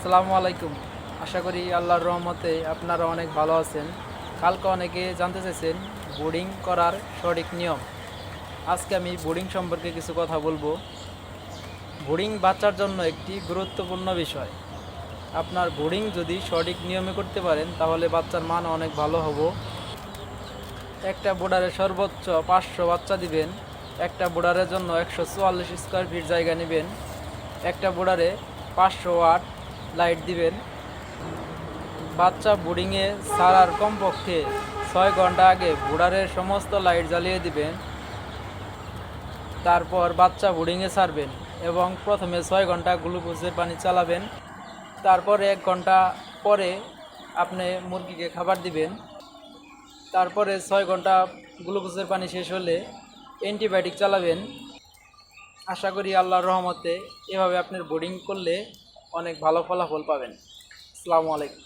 আসসালামু আলাইকুম। আশা করি আল্লাহর রহমতে আপনারা অনেক ভালো আছেন। কালকে অনেকে জানতে চাইছেন বোর্ডিং করার সঠিক নিয়ম। আজকে আমি বোর্ডিং সম্পর্কে কিছু কথা বলবো। বোর্ডিং বাচ্চার জন্য একটি গুরুত্বপূর্ণ বিষয়। আপনার বোর্ডিং যদি সঠিক নিয়মে করতে পারেন তাহলে বাচ্চার মান অনেক ভালো হবে। একটা বোর্ডারে সর্বোচ্চ 500 বাচ্চা দিবেন। একটা বোর্ডারের জন্য 144 স্কোয়ার ফিট জায়গা নেবেন। একটা বোর্ডারে 500 ওয়াট লাইট দিবেন। বাচ্চা বোর্ডিংয়ে ছাড়ার কমপক্ষে 6 ঘন্টা আগে বোর্ডারের সমস্ত লাইট জ্বালিয়ে দিবেন। তারপর বাচ্চা বোর্ডিংয়ে ছাড়বেন এবং প্রথমে 6 ঘন্টা গ্লুকোজের পানি চালাবেন। তারপরে 1 ঘন্টা পরে আপনি মুরগিকে খাবার দিবেন। তারপরে 6 ঘন্টা গ্লুকোজের পানি শেষ হলে অ্যান্টিবায়োটিক চালাবেন। আশা করি আল্লাহর রহমতে এভাবে আপনার বোর্ডিং করলে অনেক ভালো ফলাফল পাবেন। আসসালামু আলাইকুম।